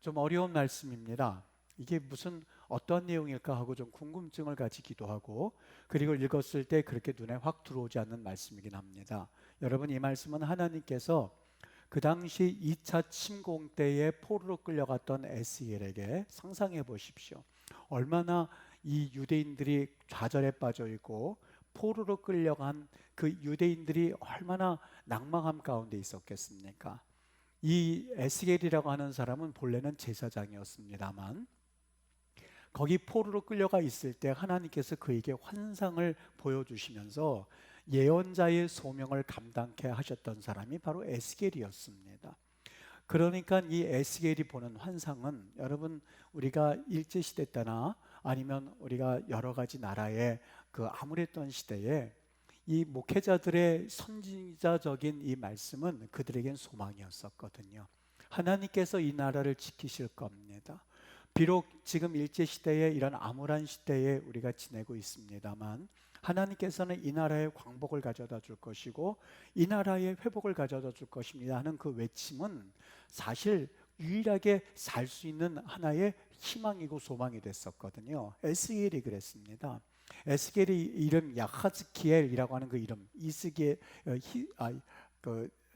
좀 어려운 말씀입니다. 이게 무슨 어떤 내용일까 하고 좀 궁금증을 가지기도 하고, 그리고 읽었을 때 그렇게 눈에 확 들어오지 않는 말씀이긴 합니다. 여러분, 이 말씀은 하나님께서 그 당시 2차 침공 때에 포로로 끌려갔던 에스겔에게 상상해 보십시오. 얼마나 이 유대인들이 좌절에 빠져 있고 포로로 끌려간 그 유대인들이 얼마나 낭망함 가운데 있었겠습니까? 이 에스겔이라고 하는 사람은 본래는 제사장이었습니다만, 거기 포로로 끌려가 있을 때 하나님께서 그에게 환상을 보여주시면서 예언자의 소명을 감당케 하셨던 사람이 바로 에스겔이었습니다. 그러니까 이 에스겔이 보는 환상은, 여러분, 우리가 일제시대 때나 아니면 우리가 여러 가지 나라의 그 아무랬던 시대에 이 목회자들의 선지자적인 이 말씀은 그들에겐 소망이었었거든요. 하나님께서 이 나라를 지키실 겁니다. 비록 지금 일제시대에 이런 암울한 시대에 우리가 지내고 있습니다만, 하나님께서는 이 나라의 광복을 가져다 줄 것이고 이 나라의 회복을 가져다 줄 것입니다 하는 그 외침은 사실 유일하게 살 수 있는 하나의 희망이고 소망이 됐었거든요. 에스겔이 그랬습니다. 에스겔의 이름 야하즈키엘이라고 하는 그 이름,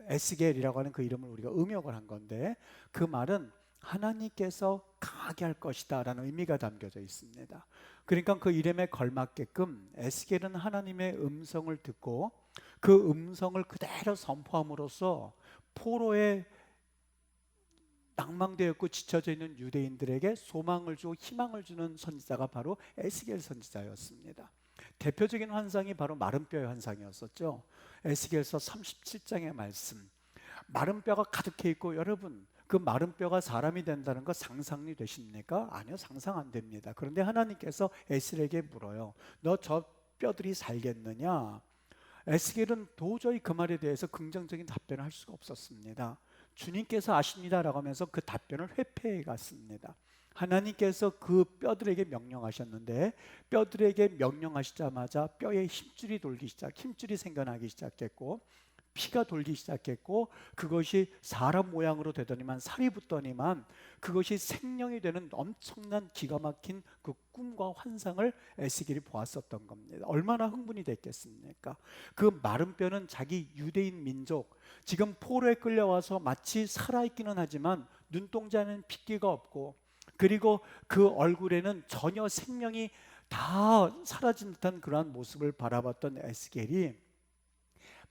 에스겔이라고 하는 그 이름을 우리가 음역을 한 건데, 그 말은 하나님께서 강하게 할 것이다 라는 의미가 담겨져 있습니다. 그러니까 그 이름에 걸맞게끔 에스겔은 하나님의 음성을 듣고 그 음성을 그대로 선포함으로써 포로에 낭망되었고 지쳐져 있는 유대인들에게 소망을 주고 희망을 주는 선지자가 바로 에스겔 선지자였습니다. 대표적인 환상이 바로 마른 뼈의 환상이었었죠. 에스겔서 37장의 말씀, 마른 뼈가 가득해 있고, 여러분, 그 마른 뼈가 사람이 된다는 거 상상이 되십니까? 아니요, 상상 안 됩니다. 그런데 하나님께서 에스겔에게 물어요. 너 저 뼈들이 살겠느냐? 에스겔은 도저히 그 말에 대해서 긍정적인 답변을 할 수가 없었습니다. 주님께서 아십니다라고 하면서 그 답변을 회피해 갔습니다. 하나님께서 그 뼈들에게 명령하셨는데, 뼈들에게 명령하시자마자 뼈에 힘줄이 생겨나기 시작했고, 피가 돌기 시작했고, 그것이 사람 모양으로 되더니만, 살이 붙더니만, 그것이 생명이 되는 엄청난 기가 막힌 그 꿈과 환상을 에스겔이 보았었던 겁니다. 얼마나 흥분이 됐겠습니까? 그 마른 뼈는 자기 유대인 민족, 지금 포로에 끌려와서 마치 살아있기는 하지만 눈동자는 핏기가 없고, 그리고 그 얼굴에는 전혀 생명이 다 사라진 듯한 그러한 모습을 바라봤던 에스겔이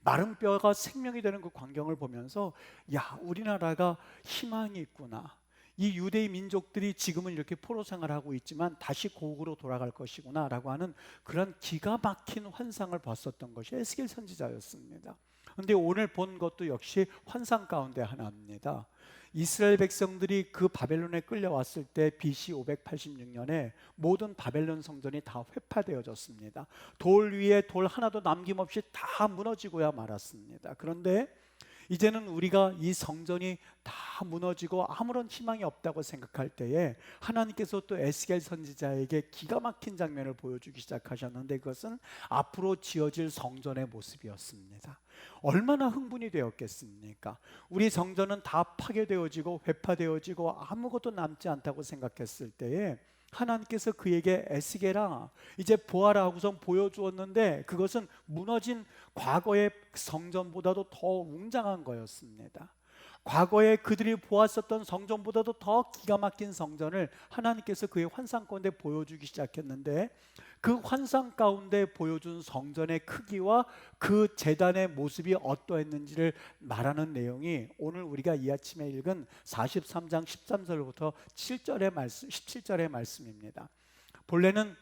마른 뼈가 생명이 되는 그 광경을 보면서, 야, 우리나라가 희망이 있구나. 이 유대의 민족들이 지금은 이렇게 포로 생활하고 있지만 다시 고국으로 돌아갈 것이구나 라고 하는 그런 기가 막힌 환상을 봤었던 것이 에스겔 선지자였습니다. 그런데 오늘 본 것도 역시 환상 가운데 하나입니다. 이스라엘 백성들이 그 바벨론에 끌려왔을 때 BC 586년에 모든 바벨론 성전이 다 회파되어졌습니다. 돌 위에 돌 하나도 남김없이 다 무너지고야 말았습니다. 그런데 이제는 우리가 이 성전이 다 무너지고 아무런 희망이 없다고 생각할 때에 하나님께서 또 에스겔 선지자에게 기가 막힌 장면을 보여주기 시작하셨는데, 그것은 앞으로 지어질 성전의 모습이었습니다. 얼마나 흥분이 되었겠습니까? 우리 성전은 다 파괴되어지고 회파되어지고 아무것도 남지 않다고 생각했을 때에 하나님께서 그에게 에스겔아, 이제 보아라 하고선 보여주었는데, 그것은 무너진 과거의 성전보다도 더 웅장한 거였습니다. 과거에 그들이 보았었던 성전보다도 더 기가 막힌 성전을 하나님께서 그의 환상 가운데 보여주기 시작했는데, 그 환상 가운데 보여준 성전의 크기와 그 제단의 모습이 어떠했는지를 말하는 내용이 오늘 우리가 이 아침에 읽은 43장 13절부터 17절의 말씀입니다. 본래는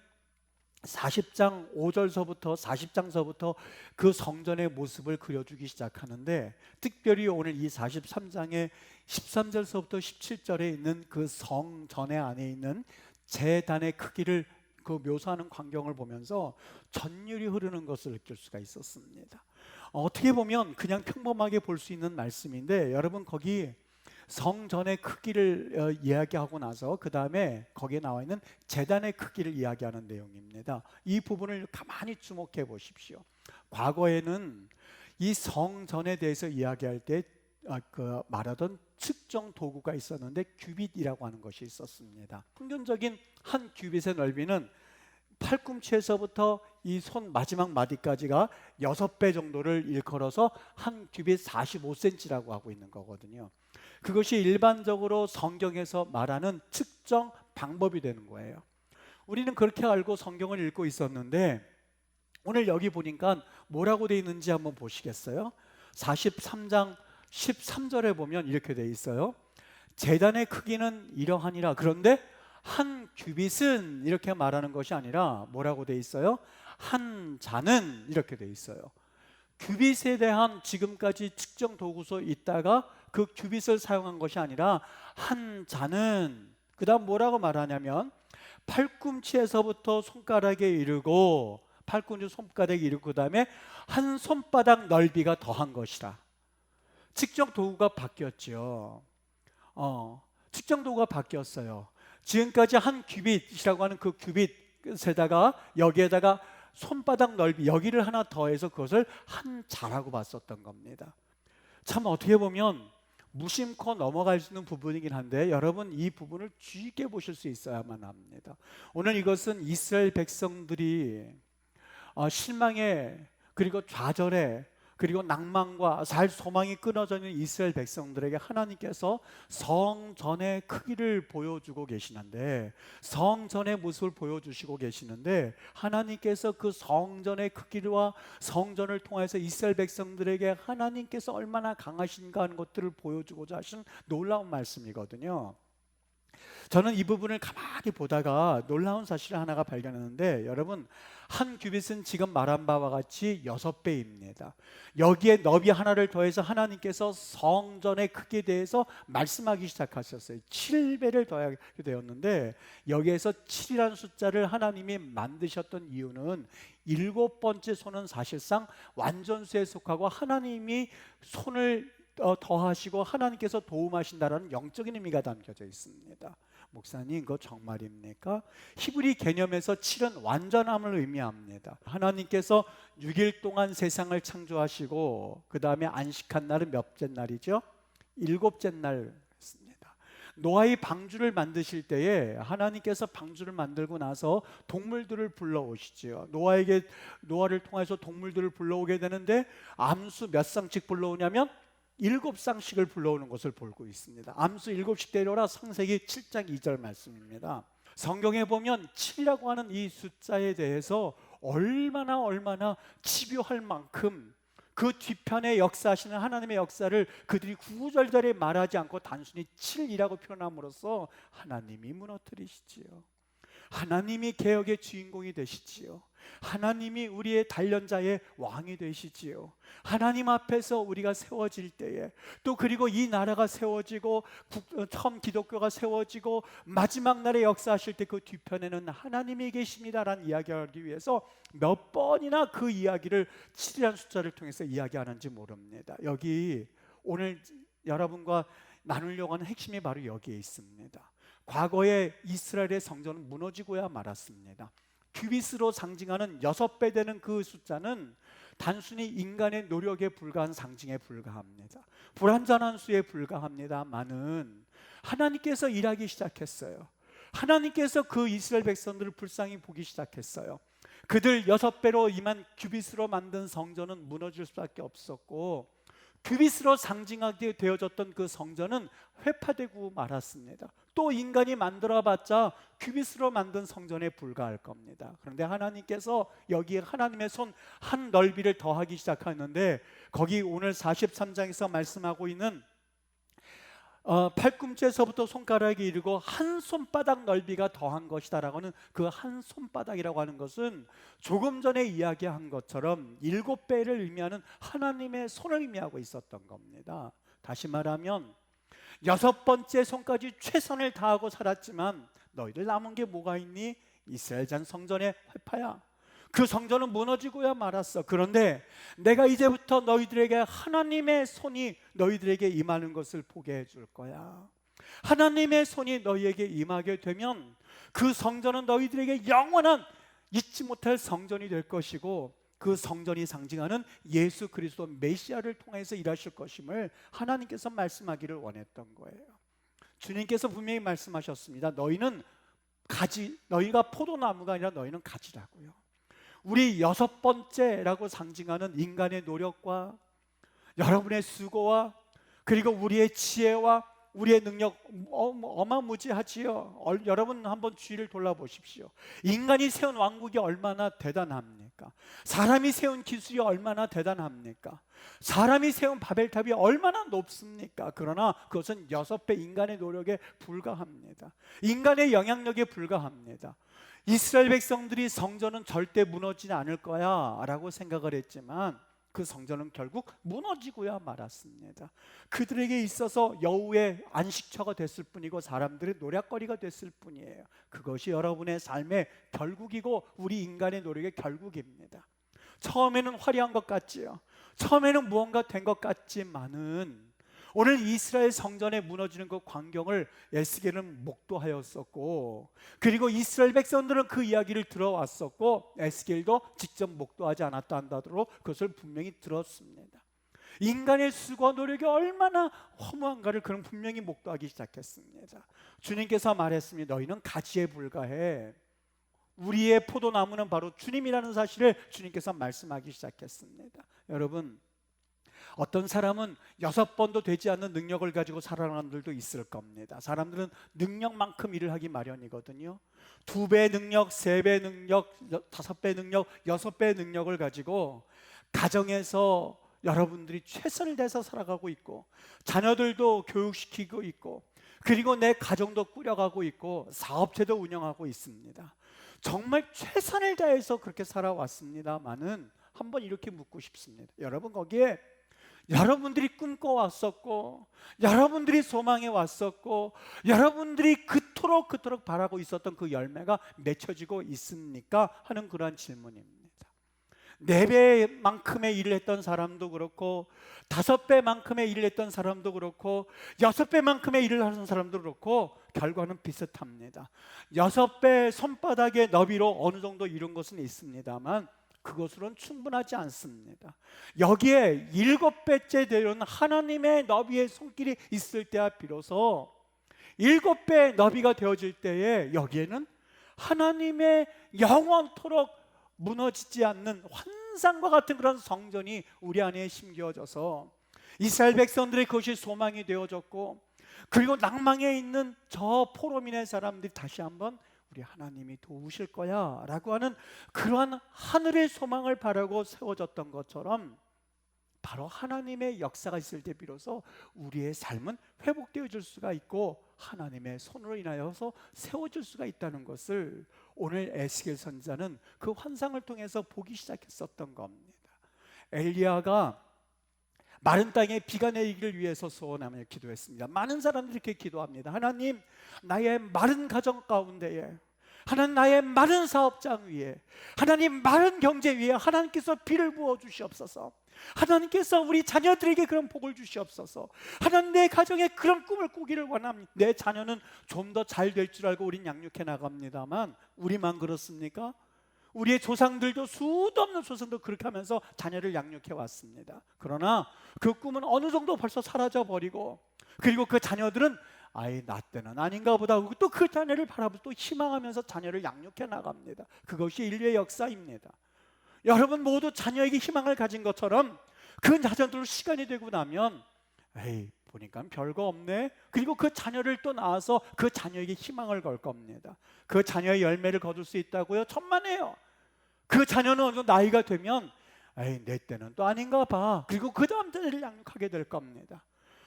40장 5절서부터 40장서부터 그 성전의 모습을 그려주기 시작하는데, 특별히 오늘 이 43장의 13절서부터 17절에 있는 그 성전의 안에 있는 제단의 크기를 그 묘사하는 광경을 보면서 전율이 흐르는 것을 느낄 수가 있었습니다. 어떻게 보면 그냥 평범하게 볼 수 있는 말씀인데, 여러분, 거기 성전의 크기를 이야기하고 나서 그 다음에 거기에 나와 있는 제단의 크기를 이야기하는 내용입니다. 이 부분을 가만히 주목해 보십시오. 과거에는 이 성전에 대해서 이야기할 때 말하던 측정 도구가 있었는데 규빗이라고 하는 것이 있었습니다. 평균적인 한 규빗의 넓이는 팔꿈치에서부터 이 손 마지막 마디까지가 6배 정도를 일컬어서 한 규빗 45cm라고 하고 있는 거거든요. 그것이 일반적으로 성경에서 말하는 측정 방법이 되는 거예요. 우리는 그렇게 알고 성경을 읽고 있었는데 오늘 여기 보니까 뭐라고 되어 있는지 한번 보시겠어요? 43장 13절에 보면 이렇게 되어 있어요. 제단의 크기는 이러하니라. 그런데 한 규빗은 이렇게 말하는 것이 아니라 뭐라고 되어 있어요? 한 자는 이렇게 되어 있어요. 규빗에 대한 지금까지 측정 도구서 있다가 그 규빗을 사용한 것이 아니라 한 자는 그 다음 뭐라고 말하냐면 팔꿈치에서부터 손가락에 이르고 팔꿈치 손가락에 이르고 그 다음에 한 손바닥 넓이가 더한 것이라. 측정 도구가 바뀌었죠. 측정 도구가 바뀌었어요. 지금까지 한 규빗이라고 하는 그 규빗에다가 여기에다가 손바닥 넓이 여기를 하나 더해서 그것을 한 자라고 봤었던 겁니다. 참 어떻게 보면 무심코 넘어갈 수 있는 부분이긴 한데 여러분 이 부분을 주의 깊게 보실 수 있어야만 합니다. 오늘 이것은 이스라엘 백성들이 실망에 그리고 좌절에 그리고 낭만과 살 소망이 끊어져 있는 이스라엘 백성들에게 하나님께서 성전의 크기를 보여주고 계시는데 성전의 모습을 보여주시고 계시는데 하나님께서 그 성전의 크기와 성전을 통해서 이스라엘 백성들에게 하나님께서 얼마나 강하신가 하는 것들을 보여주고자 하신 놀라운 말씀이거든요. 저는 이 부분을 가만히 보다가 놀라운 사실 하나가 발견했는데 여러분 한 규빗은 지금 말한 바와 같이 6배입니다. 여기에 너비 하나를 더해서 하나님께서 성전의 크기에 대해서 말씀하기 시작하셨어요. 7배를 더하게 되었는데 여기에서 7이라는 숫자를 하나님이 만드셨던 이유는 7번째 손은 사실상 완전수에 속하고 하나님이 손을 더하시고 하나님께서 도움하신다라는 영적인 의미가 담겨져 있습니다. 목사님 그거 정말입니까? 히브리 개념에서 7은 완전함을 의미합니다. 하나님께서 6일 동안 세상을 창조하시고 그 다음에 안식한 날은 몇째 날이죠? 7째 날입니다. 노아의 방주를 만드실 때에 하나님께서 방주를 만들고 나서 동물들을 불러오시죠. 노아를 통해서 동물들을 불러오게 되는데 암수 몇 쌍씩 불러오냐면 7쌍씩을 불러오는 것을 보고 있습니다. 암수 7씩 데려라 창세기 7장 2절 말씀입니다. 성경에 보면 7이라고 하는 이 숫자에 대해서 얼마나 집요할 만큼 그 뒤편에 역사하시는 하나님의 역사를 그들이 구구절절히 말하지 않고 단순히 7이라고 표현함으로써 하나님이 무너뜨리시지요. 하나님이 개혁의 주인공이 되시지요. 하나님이 우리의 단련자의 왕이 되시지요. 하나님 앞에서 우리가 세워질 때에 또 그리고 이 나라가 세워지고 처음 기독교가 세워지고 마지막 날에 역사하실 때 그 뒤편에는 하나님이 계십니다라는 이야기를 하기 위해서 몇 번이나 그 이야기를 7이라는 숫자를 통해서 이야기하는지 모릅니다. 여기 오늘 여러분과 나누려고 하는 핵심이 바로 여기에 있습니다. 과거에 이스라엘의 성전은 무너지고야 말았습니다. 규빗으로 상징하는 6배 되는 그 숫자는 단순히 인간의 노력에 불과한 상징에 불과합니다. 불완전한 수에 불과합니다만은 하나님께서 일하기 시작했어요. 하나님께서 그 이스라엘 백성들을 불쌍히 보기 시작했어요. 그들 6배로 임한 규빗으로 만든 성전은 무너질 수밖에 없었고 규빗으로 상징하게 되어졌던 그 성전은 회파되고 말았습니다. 또 인간이 만들어봤자 규빗으로 만든 성전에 불과할 겁니다. 그런데 하나님께서 여기에 하나님의 손 한 넓이를 더하기 시작하는데 거기 오늘 43장에서 말씀하고 있는 팔꿈치에서부터 손가락에 이르고 한 손바닥 넓이가 더한 것이다 라고 하는 그 한 손바닥이라고 하는 것은 조금 전에 이야기한 것처럼 7배를 의미하는 하나님의 손을 의미하고 있었던 겁니다. 다시 말하면 6번째 손까지 최선을 다하고 살았지만 너희들 남은 게 뭐가 있니? 이스라엘 전 성전의 회파야. 그 성전은 무너지고야 말았어. 그런데 내가 이제부터 너희들에게 하나님의 손이 너희들에게 임하는 것을 보게 해줄 거야. 하나님의 손이 너희에게 임하게 되면 그 성전은 너희들에게 영원한 잊지 못할 성전이 될 것이고 그 성전이 상징하는 예수 그리스도 메시아를 통해서 일하실 것임을 하나님께서 말씀하기를 원했던 거예요. 주님께서 분명히 말씀하셨습니다. 너희가 포도나무가 아니라 너희는 가지라고요. 우리 여섯 번째라고 상징하는 인간의 노력과 여러분의 수고와 그리고 우리의 지혜와 우리의 능력 어마무지하지요. 여러분 한번 주위를 돌아보십시오. 인간이 세운 왕국이 얼마나 대단합니까? 사람이 세운 기술이 얼마나 대단합니까? 사람이 세운 바벨탑이 얼마나 높습니까? 그러나 그것은 6배 인간의 노력에 불과합니다. 인간의 영향력에 불과합니다. 이스라엘 백성들이 성전은 절대 무너지지 않을 거야 라고 생각을 했지만 그 성전은 결국 무너지고야 말았습니다. 그들에게 있어서 여호와의 안식처가 됐을 뿐이고 사람들의 노략거리가 됐을 뿐이에요. 그것이 여러분의 삶의 결국이고 우리 인간의 노력의 결국입니다. 처음에는 화려한 것 같지요. 처음에는 무언가 된 것 같지만은 오늘 이스라엘 성전에 무너지는 그 광경을 에스겔은 목도하였었고, 그리고 이스라엘 백성들은 그 이야기를 들어왔었고, 에스겔도 직접 목도하지 않았다 한다더러 그것을 분명히 들었습니다. 인간의 수고와 노력이 얼마나 허무한가를 그는 분명히 목도하기 시작했습니다. 주님께서 말했습니다. 너희는 가지에 불과해. 우리의 포도나무는 바로 주님이라는 사실을 주님께서 말씀하기 시작했습니다. 여러분, 어떤 사람은 6번도 되지 않는 능력을 가지고 살아가는 분들도 있을 겁니다. 사람들은 능력만큼 일을 하기 마련이거든요. 2배 능력, 3배 능력, 5배 능력, 6배 능력을 가지고 가정에서 여러분들이 최선을 다해서 살아가고 있고, 자녀들도 교육시키고 있고, 그리고 내 가정도 꾸려가고 있고, 사업체도 운영하고 있습니다. 정말 최선을 다해서 그렇게 살아왔습니다만은 한번 이렇게 묻고 싶습니다. 여러분, 거기에 여러분들이 꿈꿔왔었고, 여러분들이 소망해 왔었고, 여러분들이 그토록 바라고 있었던 그 열매가 맺혀지고 있습니까? 하는 그러한 질문입니다. 4배만큼의 일을 했던 사람도 그렇고, 5배만큼의 일을 했던 사람도 그렇고, 6배만큼의 일을 하는 사람도 그렇고, 결과는 비슷합니다. 6배 손바닥의 너비로 어느 정도 이룬 것은 있습니다만 그것으로는 충분하지 않습니다. 여기에 7배째 되는 하나님의 너비의 손길이 있을 때야 비로소 7배 너비가 되어질 때에 여기에는 하나님의 영원토록 무너지지 않는 환상과 같은 그런 성전이 우리 안에 심겨져서 이스라엘 백성들의 그것이 소망이 되어졌고, 그리고 낭망에 있는 저 포로민의 사람들이 다시 한번 우리 하나님이 도우실 거야 라고 하는 그러한 하늘의 소망을 바라고 세워졌던 것처럼, 바로 하나님의 역사가 있을 때 비로소 우리의 삶은 회복되어질 수가 있고 하나님의 손으로 인하여서 세워질 수가 있다는 것을 오늘 에스겔 선지자는 그 환상을 통해서 보기 시작했었던 겁니다. 엘리야가 마른 땅에 비가 내리기를 위해서 소원하며 기도했습니다. 많은 사람들이 이렇게 기도합니다. 하나님, 나의 마른 가정 가운데에, 하나님 나의 마른 사업장 위에, 하나님 마른 경제 위에 하나님께서 비를 부어 주시옵소서. 하나님께서 우리 자녀들에게 그런 복을 주시옵소서. 하나님, 내 가정에 그런 꿈을 꾸기를 원합니다. 내 자녀는 좀 더 잘 될 줄 알고 우린 양육해 나갑니다만 우리만 그렇습니까? 우리의 조상들도 수도 없는 조상도 그렇게 하면서 자녀를 양육해 왔습니다. 그러나 그 꿈은 어느 정도 벌써 사라져 버리고, 그리고 그 자녀들은 아이 나 때는 아닌가 보다 또 그 자녀를 바라보고 또 희망하면서 자녀를 양육해 나갑니다. 그것이 인류의 역사입니다. 여러분 모두 자녀에게 희망을 가진 것처럼 그 자녀들 시간이 되고 나면 에이 보니까 별거 없네. 그리고 그 자녀를 또 낳아서 그 자녀에게 희망을 걸 겁니다. 그 자녀의 열매를 거둘 수 있다고요? 천만에요. 그 자녀는 어느 정도 나이가 되면 에이 내 때는 또 아닌가 봐. 그리고 그 다음 자녀를 양육하게 될 겁니다.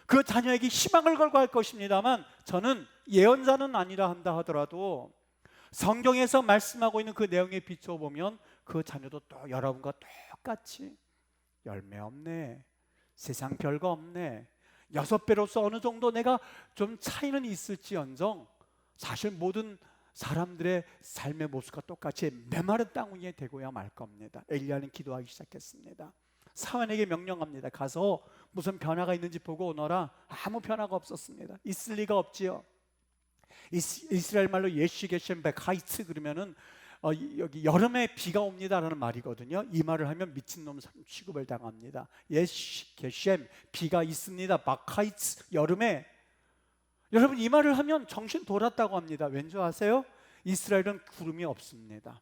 그 자녀에게 희망을 걸고 할 것입니다만, 저는 예언자는 아니라 한다 하더라도 성경에서 말씀하고 있는 그 내용에 비춰보면 그 자녀도 또 여러분과 똑같이 열매 없네, 세상 별거 없네, 6배로서 어느 정도 내가 좀 차이는 있을지언정 사실 모든 사람들의 삶의 모습과 똑같이 메마른 땅 위에 되고야 말 겁니다. 엘리야는 기도하기 시작했습니다. 사환에게 명령합니다. 가서 무슨 변화가 있는지 보고 오너라. 아무 변화가 없었습니다. 있을 리가 없지요. 이스라엘 말로 예시게셴 백하이츠 그러면은 여기 여름에 비가 옵니다라는 말이거든요. 이 말을 하면 미친놈 취급을 당합니다. 예시 게셴 비가 있습니다. 바카이츠 여름에. 여러분 이 말을 하면 정신 돌았다고 합니다. 왠지 아세요? 이스라엘은 구름이 없습니다.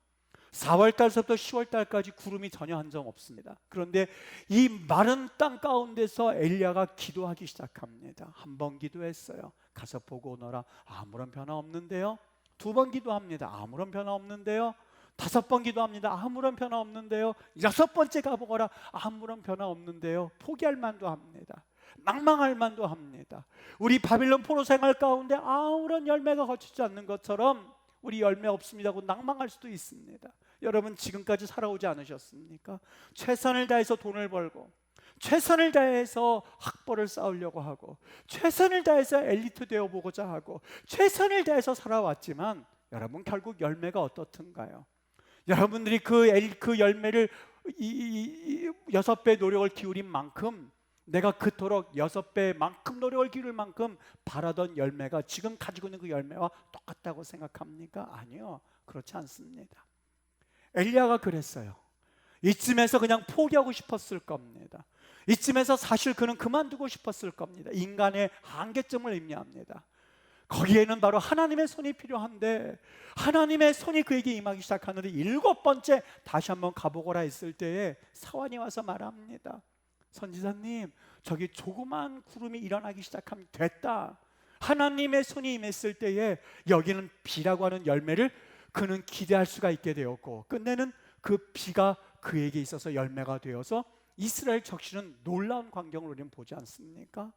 4월 달서부터 10월 달까지 구름이 전혀 한 적 없습니다. 그런데 이 마른 땅 가운데서 엘리야가 기도하기 시작합니다. 한 번 기도했어요. 가서 보고 오너라. 아무런 변화 없는데요. 2번 기도합니다. 아무런 변화 없는데요. 5번 기도합니다. 아무런 변화 없는데요. 6번째 가보거라. 아무런 변화 없는데요. 포기할 만도 합니다. 낭망할 만도 합니다. 우리 바빌론 포로 생활 가운데 아무런 열매가 거치지 않는 것처럼 우리 열매 없습니다 하고 낭망할 수도 있습니다. 여러분 지금까지 살아오지 않으셨습니까? 최선을 다해서 돈을 벌고 최선을 다해서 학벌을 쌓으려고 하고 최선을 다해서 엘리트 되어보고자 하고 최선을 다해서 살아왔지만 여러분 결국 열매가 어떻든가요? 여러분들이 그 열매를 6배 노력을 기울인 만큼 내가 그토록 6배만큼 노력을 기울일 만큼 바라던 열매가 지금 가지고 있는 그 열매와 똑같다고 생각합니까? 아니요, 그렇지 않습니다. 엘리야가 그랬어요. 이쯤에서 그냥 포기하고 싶었을 겁니다. 이쯤에서 사실 그는 그만두고 싶었을 겁니다. 인간의 한계점을 의미합니다. 거기에는 바로 하나님의 손이 필요한데 하나님의 손이 그에게 임하기 시작하는데 7번째 다시 한번 가보거라 했을 때에 사환이 와서 말합니다. 선지자님, 저기 조그만 구름이 일어나기 시작하면 됐다. 하나님의 손이 임했을 때에 여기는 비라고 하는 열매를 그는 기대할 수가 있게 되었고 끝내는 그 비가 그에게 있어서 열매가 되어서 이스라엘 적시는 놀라운 광경을 우리는 보지 않습니까?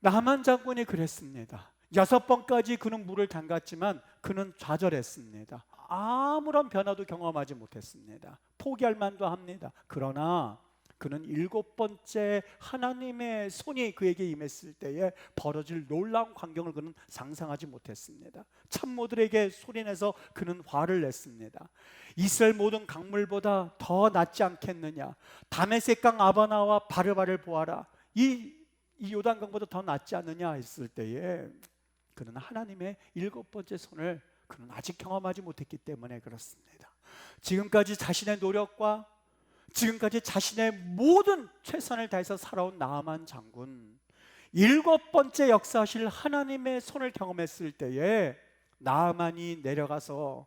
나만 장군이 그랬습니다. 6번까지 그는 물을 담갔지만 그는 좌절했습니다. 아무런 변화도 경험하지 못했습니다. 포기할 만도 합니다. 그러나 그는 7번째 하나님의 손이 그에게 임했을 때에 벌어질 놀라운 광경을 그는 상상하지 못했습니다. 참모들에게 소리내서 그는 화를 냈습니다. 이스라엘 모든 강물보다 더 낫지 않겠느냐? 다메섹강 아바나와 바르바를 보아라. 이 요단강보다 더 낫지 않느냐 했을 때에 그는 하나님의 7번째 손을 그는 아직 경험하지 못했기 때문에 그렇습니다. 지금까지 자신의 노력과 지금까지 자신의 모든 최선을 다해서 살아온 나아만 장군 7번째 역사하실 하나님의 손을 경험했을 때에 나아만이 내려가서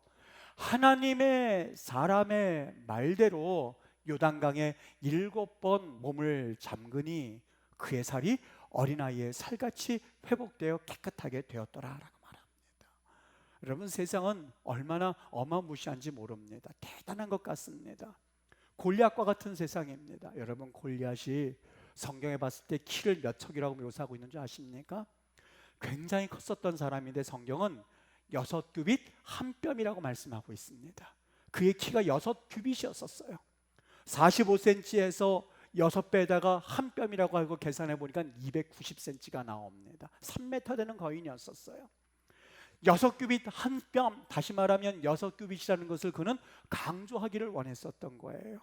하나님의 사람의 말대로 요단강에 7번 몸을 잠그니 그의 살이 어린아이의 살같이 회복되어 깨끗하게 되었더라라고 말합니다. 여러분 세상은 얼마나 어마무시한지 모릅니다. 대단한 것 같습니다. 골리앗과 같은 세상입니다. 여러분 골리앗이 성경에 봤을 때 키를 몇 척이라고 묘사하고 있는 줄 아십니까? 굉장히 컸었던 사람인데 성경은 6규빗 한 뼘이라고 말씀하고 있습니다. 그의 키가 6규빗이었었어요. 45cm에서 6배에다가 한 뼘이라고 하고 계산해 보니까 290cm가 나옵니다. 3m 되는 거인이었었어요. 6규빗 한 뼘, 다시 말하면 6규빗이라는 것을 그는 강조하기를 원했었던 거예요.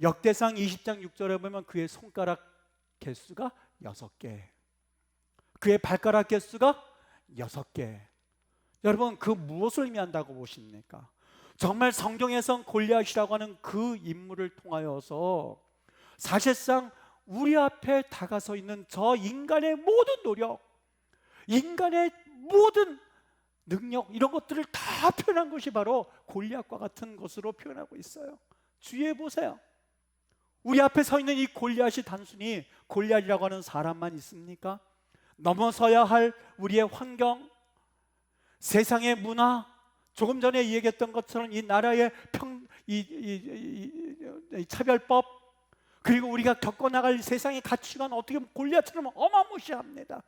역대상 20장 6절에 보면 그의 손가락 개수가 6개, 그의 발가락 개수가 6개. 여러분 그 무엇을 의미한다고 보십니까? 정말 성경에선 골리앗이라고 하는 그 인물을 통하여서 사실상 우리 앞에 다가서 있는 저 인간의 모든 노력, 인간의 모든 능력 이런 것들을 다 표현한 것이 바로 골리앗과 같은 것으로 표현하고 있어요. 주의해 보세요. 우리 앞에 서 있는 이 골리앗이 단순히 골리앗이라고 하는 사람만 있습니까? 넘어서야 할 우리의 환경, 세상의 문화, 조금 전에 얘기했던 것처럼 이 나라의 차별법, 그리고 우리가 겪어나갈 세상의 가치관 어떻게 보면 골리앗처럼 어마무시합니다.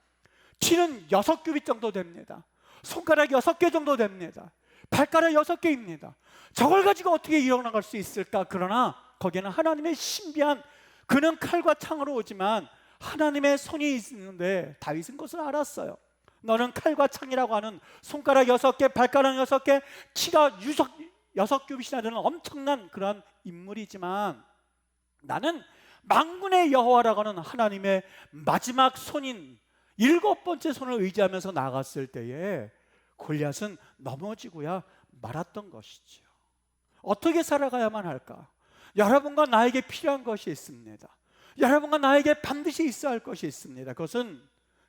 키는 6규빗 정도 됩니다. 손가락 6개 정도 됩니다. 발가락 6개입니다. 저걸 가지고 어떻게 이어나갈 수 있을까? 그러나 거기에는 하나님의 신비한, 그는 칼과 창으로 오지만 하나님의 손이 있는데 다윗은 그것을 알았어요. 너는 칼과 창이라고 하는 손가락 6개, 발가락 6개, 키가 6규빗이나 되는 엄청난 그러한 인물이지만 나는 만군의 여호와라고 하는 하나님의 마지막 손인 7번째 손을 의지하면서 나갔을 때에 골리앗은 넘어지고야 말았던 것이죠. 어떻게 살아가야만 할까? 여러분과 나에게 필요한 것이 있습니다. 여러분과 나에게 반드시 있어야 할 것이 있습니다. 그것은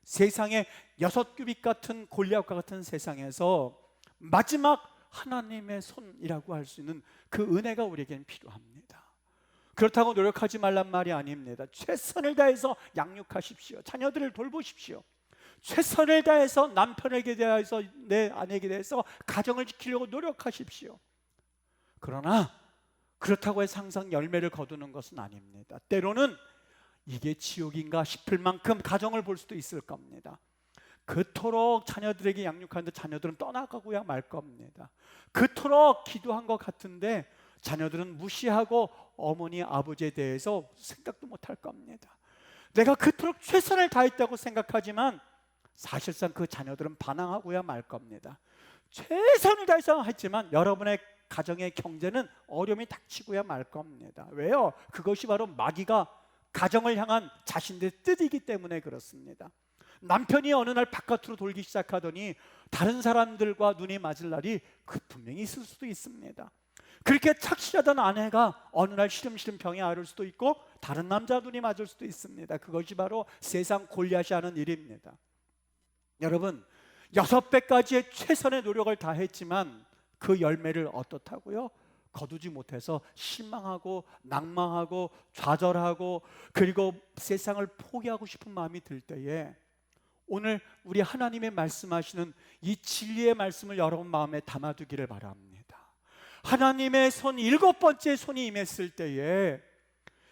세상의 6규빗 같은 골리앗과 같은 세상에서 마지막 하나님의 손이라고 할 수 있는 그 은혜가 우리에게는 필요합니다. 그렇다고 노력하지 말란 말이 아닙니다. 최선을 다해서 양육하십시오. 자녀들을 돌보십시오. 최선을 다해서 남편에게 대해서, 내 아내에게 대해서 가정을 지키려고 노력하십시오. 그러나 그렇다고 해서 항상 열매를 거두는 것은 아닙니다. 때로는 이게 지옥인가 싶을 만큼 가정을 볼 수도 있을 겁니다. 그토록 자녀들에게 양육하는데 자녀들은 떠나가고야 말 겁니다. 그토록 기도한 것 같은데 자녀들은 무시하고 어머니 아버지에 대해서 생각도 못할 겁니다. 내가 그토록 최선을 다했다고 생각하지만 사실상 그 자녀들은 반항하고야 말 겁니다. 최선을 다해서 했지만 여러분의 가정의 경제는 어려움이 닥치고야 말 겁니다. 왜요? 그것이 바로 마귀가 가정을 향한 자신들의 뜻이기 때문에 그렇습니다. 남편이 어느 날 바깥으로 돌기 시작하더니 다른 사람들과 눈이 맞을 날이 분명히 있을 수도 있습니다. 그렇게 착실하던 아내가 어느 날 시름시름 병에 앓을 수도 있고 다른 남자 눈이 맞을 수도 있습니다. 그것이 바로 세상 골리앗이 하는 일입니다. 여러분, 6배까지의 최선의 노력을 다했지만 그 열매를 어떻다고요? 거두지 못해서 실망하고 낭망하고 좌절하고 그리고 세상을 포기하고 싶은 마음이 들 때에 오늘 우리 하나님의 말씀하시는 이 진리의 말씀을 여러분 마음에 담아두기를 바랍니다. 하나님의 손 7번째 손이 임했을 때에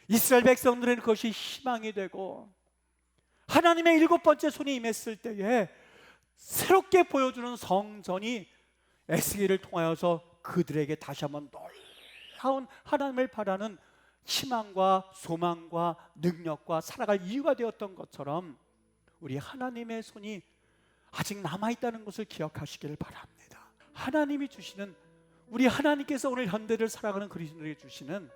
이스라엘 백성들은 그것이 희망이 되고 하나님의 7번째 손이 임했을 때에 새롭게 보여주는 성전이 에스겔을 통하여서 그들에게 다시 한번 놀라운 하나님을 바라는 희망과 소망과 능력과 살아갈 이유가 되었던 것처럼 우리 하나님의 손이 아직 남아있다는 것을 기억하시기를 바랍니다. 하나님이 주시는, 우리 하나님께서 오늘 현대를 살아가는 그리스도인에게 주시는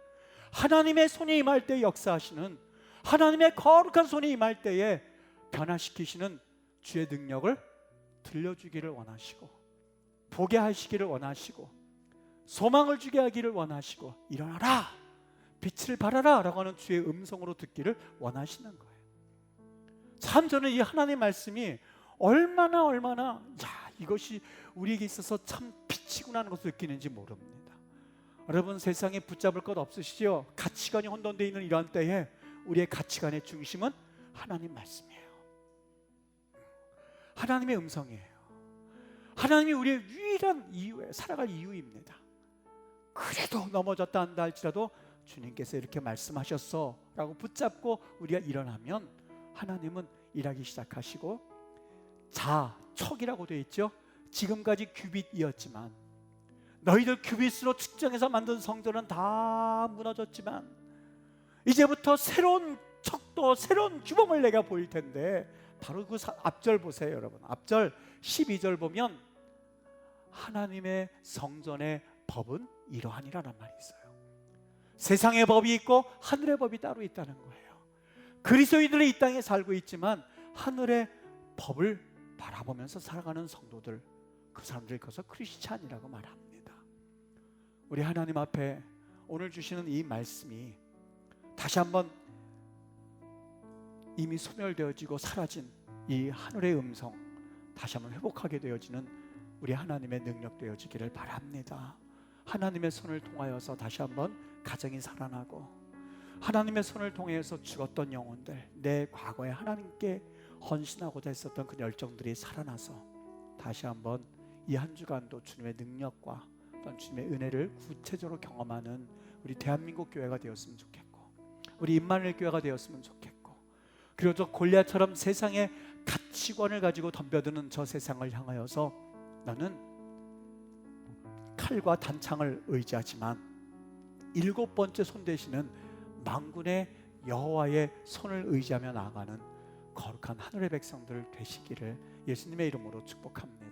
하나님의 손이 임할 때 역사하시는, 하나님의 거룩한 손이 임할 때에 변화시키시는 주의 능력을 들려주기를 원하시고 보게 하시기를 원하시고 소망을 주게 하기를 원하시고 일어나라 빛을 발하라 라고 하는 주의 음성으로 듣기를 원하시는 거예요. 참 저는 이 하나님의 말씀이 얼마나 이것이 우리에게 있어서 참 빛이구나 하는 것을 느끼는지 모릅니다. 여러분, 세상에 붙잡을 것 없으시죠? 가치관이 혼돈되어 있는 이런 때에 우리의 가치관의 중심은 하나님 말씀이에요. 하나님의 음성이에요. 하나님이 우리의 유일한 이유예요. 살아갈 이유입니다. 그래도 넘어졌다 한다 할지라도 주님께서 이렇게 말씀하셨어 라고 붙잡고 우리가 일어나면 하나님은 일하기 시작하시고, 척이라고 되어 있죠. 지금까지 규빗이었지만 너희들 규빗으로 측정해서 만든 성전은 다 무너졌지만 이제부터 새로운 척도 새로운 규범을 내가 보일 텐데, 바로 그 앞절 보세요 여러분. 앞절 12절 보면 하나님의 성전의 법은 이러하니라는 말이 있어요. 세상의 법이 있고 하늘의 법이 따로 있다는 거예요. 그리스도인들이 이 땅에 살고 있지만 하늘의 법을 바라보면서 살아가는 성도들, 그 사람들이 커서 크리스찬이라고 말합니다. 우리 하나님 앞에 오늘 주시는 이 말씀이 다시 한번 이미 소멸되어지고 사라진 이 하늘의 음성 다시 한번 회복하게 되어지는 우리 하나님의 능력 되어지기를 바랍니다. 하나님의 손을 통하여서 다시 한번 가정이 살아나고, 하나님의 손을 통해서 죽었던 영혼들, 내 과거에 하나님께 헌신하고자 했었던 그 열정들이 살아나서 다시 한번 이 한 주간도 주님의 능력과 또한 주님의 은혜를 구체적으로 경험하는 우리 대한민국 교회가 되었으면 좋겠고, 우리 임마누엘 교회가 되었으면 좋겠고, 그리고 저 골리앗처럼 세상의 가치관을 가지고 덤벼드는 저 세상을 향하여서 나는 칼과 단창을 의지하지만 7번째 손 되시는 만군의 여호와의 손을 의지하며 나아가는 거룩한 하늘의 백성들 되시기를 예수님의 이름으로 축복합니다.